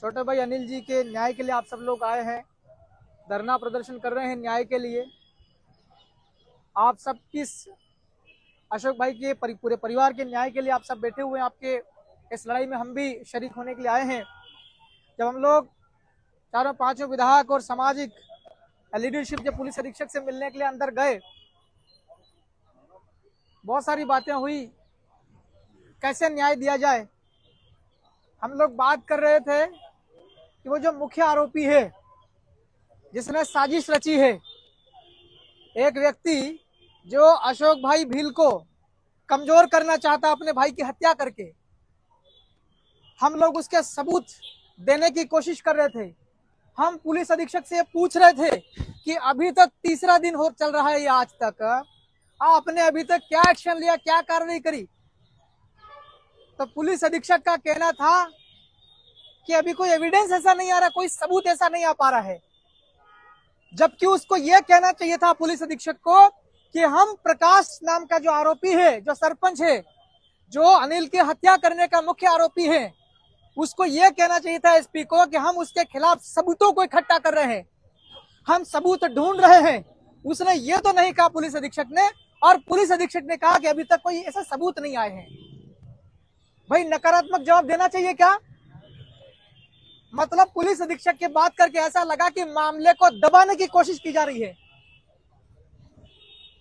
छोटे भाई अनिल जी के न्याय के लिए आप सब लोग आए हैं, धरना प्रदर्शन कर रहे हैं न्याय के लिए। आप सब किस अशोक भाई के पूरे परिवार के न्याय के लिए आप सब बैठे हुए हैं। आपके इस लड़ाई में हम भी शरीक होने के लिए आए हैं। जब हम लोग चारों पांचों विधायक और सामाजिक लीडरशिप जब पुलिस अधीक्षक से मिलने के लिए अंदर गए, बहुत सारी बातें हुई, कैसे न्याय दिया जाए। हम लोग बात कर रहे थे कि वो जो मुख्य आरोपी है, जिसने साजिश रची है, एक व्यक्ति जो अशोक भाई भील को कमजोर करना चाहता अपने भाई की हत्या करके, हम लोग उसके सबूत देने की कोशिश कर रहे थे। हम पुलिस अधीक्षक से पूछ रहे थे कि अभी तक तीसरा दिन हो चल रहा है, ये आज तक आपने अभी तक क्या एक्शन लिया, क्या कार्रवाई करी। तो पुलिस अधीक्षक का कहना था कि अभी कोई एविडेंस ऐसा नहीं आ रहा, कोई सबूत ऐसा नहीं आ पा रहा है। जबकि उसको यह कहना चाहिए था पुलिस अधीक्षक को कि हम प्रकाश नाम का जो आरोपी है, जो सरपंच है, जो अनिल की हत्या करने का मुख्य आरोपी है, उसको यह कहना चाहिए था एसपी को कि हम उसके खिलाफ सबूतों को इकट्ठा कर रहे हैं, हम सबूत ढूंढ रहे हैं। उसने ये तो नहीं कहा पुलिस अधीक्षक ने, और पुलिस अधीक्षक ने कहा कि अभी तक कोई ऐसा सबूत नहीं आए हैं। भाई नकारात्मक जवाब देना चाहिए क्या? मतलब पुलिस अधीक्षक की बात करके ऐसा लगा कि मामले को दबाने की कोशिश की जा रही है।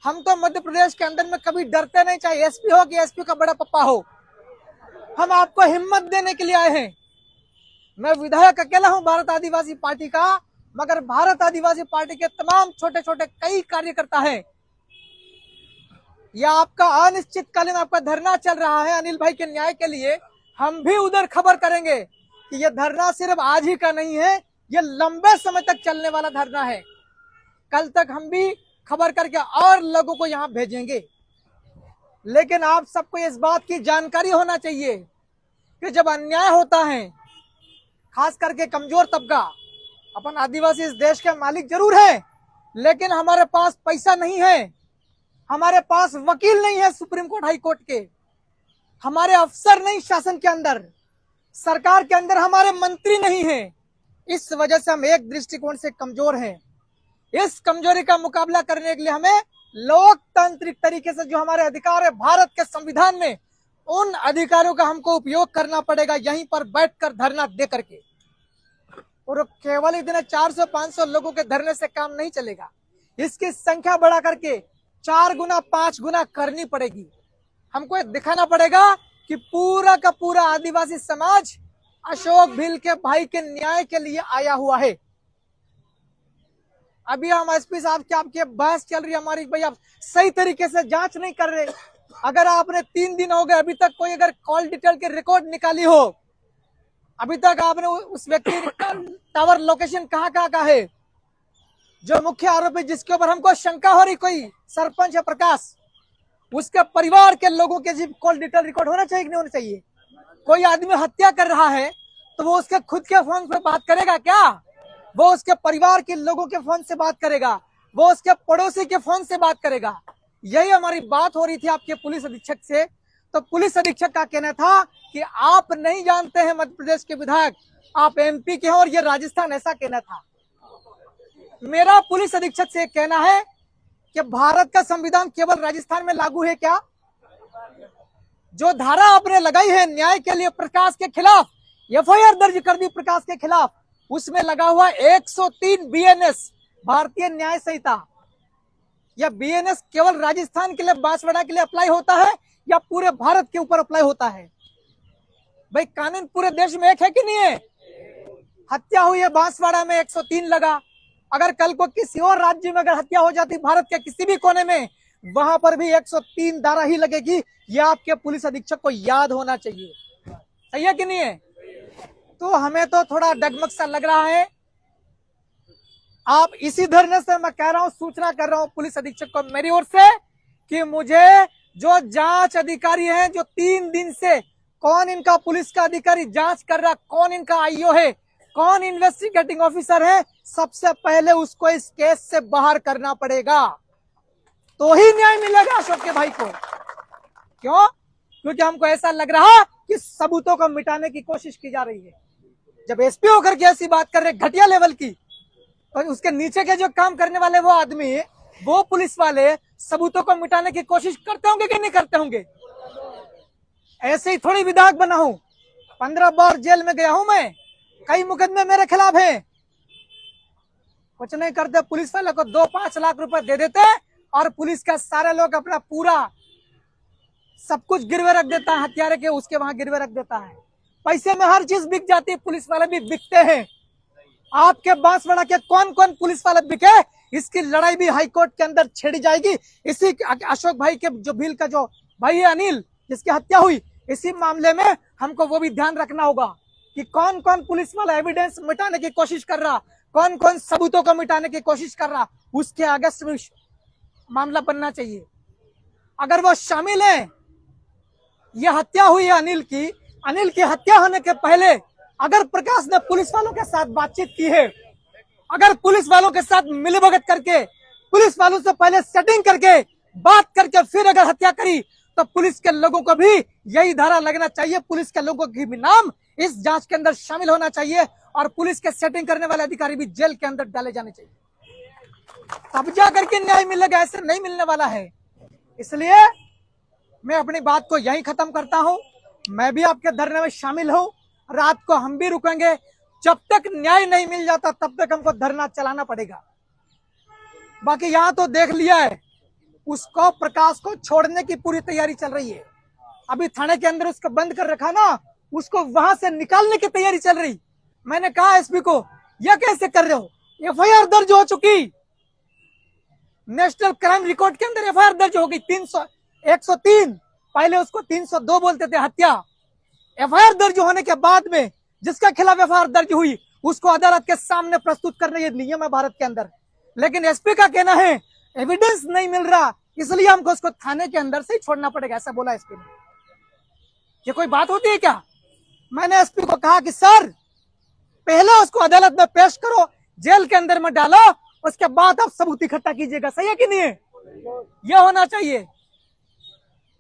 हम तो मध्य प्रदेश के अंदर में कभी डरते नहीं, चाहे एसपी हो कि एसपी का बड़ा पप्पा हो। हम आपको हिम्मत देने के लिए आए हैं। मैं विधायक अकेला हूं भारत आदिवासी पार्टी का, मगर भारत आदिवासी पार्टी के तमाम छोटे छोटे कई कार्यकर्ता हैं। यह आपका अनिश्चितकालीन आपका धरना चल रहा है अनिल भाई के न्याय के लिए। हम भी उधर खबर करेंगे कि यह धरना सिर्फ आज ही का नहीं है, यह लंबे समय तक चलने वाला धरना है। कल तक हम भी खबर करके और लोगों को यहां भेजेंगे। लेकिन आप सबको इस बात की जानकारी होना चाहिए कि जब अन्याय होता है, खास करके कमजोर तबका, अपन आदिवासी इस देश के मालिक जरूर है, लेकिन हमारे पास पैसा नहीं है, हमारे पास वकील नहीं है सुप्रीम कोर्ट हाई कोर्ट के, हमारे अफसर नहीं शासन के अंदर, सरकार के अंदर हमारे मंत्री नहीं है। इस वजह से हम एक दृष्टिकोण से कमजोर हैं। इस कमजोरी का मुकाबला करने के लिए हमें लोकतांत्रिक तरीके से जो हमारे अधिकार है भारत के संविधान में, उन अधिकारों का हमको उपयोग करना पड़ेगा, यहीं पर बैठकर धरना दे करके। और केवल इतने 400-500 लोगों के धरने से काम नहीं चलेगा, इसकी संख्या बढ़ा करके 4 गुना 5 गुना करनी पड़ेगी। हमको दिखाना पड़ेगा कि पूरा का पूरा आदिवासी समाज अशोक भील के भाई के न्याय के लिए आया हुआ है। अभी हम एसपी साहब की आपकी बहस चल रही है हमारी, भाई आप सही तरीके से जांच नहीं कर रहे। अगर आपने 3 दिन हो गए अभी तक कोई अगर कॉल डिटेल के रिकॉर्ड निकाली हो, अभी तक आपने उस व्यक्ति का टावर लोकेशन कहाँ का है, जो मुख्य आरोपी जिसके ऊपर हमको शंका हो रही, कोई सरपंच है प्रकाश, उसके परिवार के लोगों के कॉल डिटेल रिकॉर्ड होना चाहिए कि नहीं होना चाहिए? कोई आदमी हत्या कर रहा है तो वो उसके खुद के फोन पे बात करेगा क्या? वो उसके परिवार के लोगों के फोन से बात करेगा, वो उसके पड़ोसी के फोन से बात करेगा। यही हमारी बात हो रही थी आपके पुलिस अधीक्षक से। तो पुलिस अधीक्षक का कहना था कि आप नहीं जानते हैं मध्य प्रदेश के विधायक, आप एमपी के हैं और ये राजस्थान, ऐसा कहना था। मेरा पुलिस अधीक्षक से कहना है कि भारत का संविधान केवल राजस्थान में लागू है क्या? जो धारा आपने लगाई है न्याय के लिए प्रकाश के खिलाफ, एफआईआर दर्ज कर दी प्रकाश के खिलाफ, उसमें लगा हुआ 103 बीएनएस भारतीय न्याय संहिता। यह बीएनएस केवल राजस्थान के लिए, बांसवाड़ा के लिए अप्लाई होता है या पूरे भारत के ऊपर अप्लाई होता है? भाई कानून पूरे देश में एक है कि नहीं है? हत्या हुई है बांसवाड़ा में 103 लगा, अगर कल को किसी और राज्य में अगर हत्या हो जाती भारत के किसी भी कोने में, वहां पर भी 103 धारा ही लगेगी। यह आपके पुलिस अधीक्षक को याद होना चाहिए। सही है कि नहीं है? तो हमें तो थोड़ा डगमग सा लग रहा है। आप इसी धरने से मैं कह रहा हूं, सूचना कर रहा हूं पुलिस अधीक्षक को मेरी ओर से कि मुझे जो जांच अधिकारी हैं, जो 3 दिन से कौन इनका पुलिस का अधिकारी जांच कर रहा, कौन इनका आईओ है, कौन इन्वेस्टिगेटिंग ऑफिसर है, सबसे पहले उसको इस केस से बाहर करना पड़ेगा, तो ही न्याय मिलेगा अशोक के भाई को। क्यों? क्योंकि हमको ऐसा लग रहा कि सबूतों को मिटाने की कोशिश की जा रही है। जब एसपी होकर के ऐसी बात कर रहे घटिया लेवल की, तो उसके नीचे के जो काम करने वाले वो आदमी, वो पुलिस वाले सबूतों को मिटाने की कोशिश करते होंगे कि नहीं करते होंगे? ऐसे ही थोड़ी विधायक बना हूं, 15 बार जेल में गया हूं मैं, कई मुकदमे मेरे खिलाफ हैं। कुछ नहीं करते, पुलिस वाले को 2-5 लाख रुपए दे देते और पुलिस का सारे लोग अपना पूरा सब कुछ गिरवे रख देता है, हथियारे के उसके वहां गिरवे रख देता है। पैसे में हर चीज बिक जाती है, पुलिस वाले भी बिकते हैं। आपके बांसवाड़ा के कौन कौन पुलिस वाले बिके, इसकी लड़ाई भी हाईकोर्ट के अंदर छेड़ी जाएगी। इसी अशोक भाई के जो भील का जो भाई है अनिल, जिसकी हत्या हुई, इसी मामले में हमको वो भी ध्यान रखना होगा कि कौन कौन पुलिस वाला एविडेंस मिटाने की कोशिश कर रहा, कौन कौन सबूतों को मिटाने की कोशिश कर रहा, उसके आगे मामला बनना चाहिए। अगर वो शामिल है, यह हत्या हुई है अनिल की हत्या होने के पहले अगर प्रकाश ने पुलिस वालों के साथ बातचीत की है, अगर पुलिस वालों के साथ मिलीभगत करके, पुलिस वालों से पहले सेटिंग करके, बात करके फिर अगर हत्या करी, तो पुलिस के लोगों को भी यही धारा लगना चाहिए, पुलिस के लोगों की भी नाम इस जांच के अंदर शामिल होना चाहिए और पुलिस के सेटिंग करने वाले अधिकारी भी जेल के अंदर डाले जाने चाहिए, तब जाकर के न्याय मिलेगा। ऐसे नहीं मिलने वाला है। इसलिए मैं अपनी बात को यहीं खत्म करता हूं। मैं भी आपके धरने में शामिल हूं, रात को हम भी रुकेंगे। जब तक न्याय नहीं मिल जाता तब तक हमको धरना चलाना पड़ेगा। बाकी यहां तो देख लिया है, उसको प्रकाश को छोड़ने की पूरी तैयारी चल रही है। अभी थाने के अंदर उसको बंद कर रखा ना, उसको वहां से निकालने की तैयारी चल रही। मैंने कहा एसपी को, यह कैसे कर रहे हो? एफआईआर दर्ज हो चुकी, नेशनल क्राइम रिकॉर्ड के अंदर एफआईआर दर्ज हो गई 103, पहले उसको 302 बोलते थे हत्या। एफआईआर दर्ज होने के बाद में जिसके खिलाफ एफआईआर दर्ज हुई उसको अदालत के सामने प्रस्तुत करना ये नियम है भारत के अंदर। लेकिन एसपी का कहना है एविडेंस नहीं मिल रहा, इसलिए हमको उसको थाने के अंदर से ही छोड़ना पड़ेगा, ऐसा बोला एसपी ने। ये कोई बात होती है क्या? मैंने एसपी को कहा कि सर, पहले उसको अदालत में पेश करो, जेल के अंदर में डालो, उसके बाद आप सबूत इकट्ठा कीजिएगा। सही है कि नहीं है? यह होना चाहिए।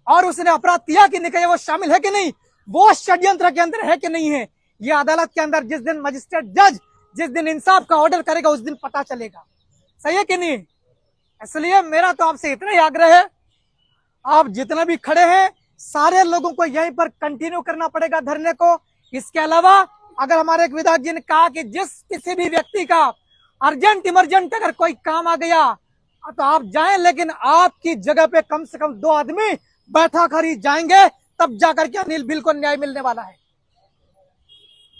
और उसने अपराध किया कि नहीं, वो शामिल है कि नहीं, वो षड्यंत्र के अंदर है कि नहीं है, यह अदालत के अंदर जिस दिन मजिस्ट्रेट जज जिस दिन इंसाफ का ऑर्डर करेगा उस दिन पता चलेगा। सही है कि नहीं? इसलिए मेरा तो आपसे इतना ही आग्रह है, आप जितना भी खड़े हैं सारे लोगों को यहीं पर कंटिन्यू करना पड़ेगा धरने को। इसके अलावा अगर हमारे एक विधायक जी ने कहा कि जिस किसी भी व्यक्ति का अर्जेंट इमरजेंट अगर कोई काम आ गया तो आप जाएं, लेकिन आपकी जगह पे कम से कम 2 आदमी बैठा कर ही जाएंगे, तब जाकर के अनिल भील को न्याय मिलने वाला है।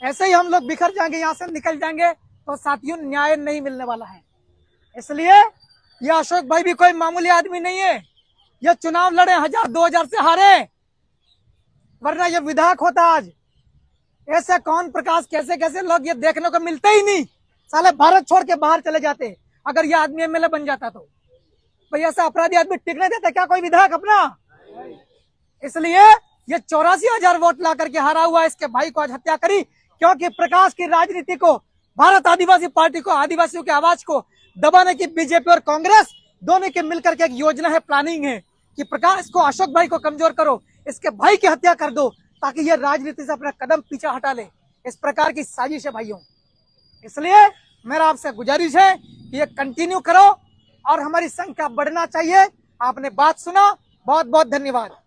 ऐसे ही हम लोग बिखर जाएंगे, यहां से निकल जाएंगे, तो साथियों न्याय नहीं मिलने वाला है। इसलिए ये अशोक भाई भी कोई मामूली आदमी नहीं है, ये चुनाव लड़े 1000-2000 से हारे, वरना ये विधायक होता आज। ऐसे कौन प्रकाश, कैसे कैसे लोग ये देखने को मिलते ही नहीं, साले भारत छोड़ के बाहर चले जाते अगर ये आदमी एमएलए बन जाता तो। भाई ऐसा अपराधी आदमी टिकने देता क्या कोई विधायक अपना? इसलिए ये 84,000 वोट ला करके हारा हुआ इसके भाई को आज हत्या करी, क्योंकि प्रकाश की राजनीति को, भारत आदिवासी पार्टी को, आदिवासियों की आवाज को दबाने की बीजेपी और कांग्रेस दोनों के मिलकर के एक योजना है, प्लानिंग है कि प्रकाश को, अशोक भाई को कमजोर करो, इसके भाई की हत्या कर दो ताकि ये राजनीति से अपना कदम पीछे हटा ले। इस प्रकार की साजिश है भाइयों। इसलिए मेरा आपसे गुजारिश है कि ये कंटिन्यू करो और हमारी संख्या बढ़ना चाहिए। आपने बात सुना, बहुत बहुत धन्यवाद।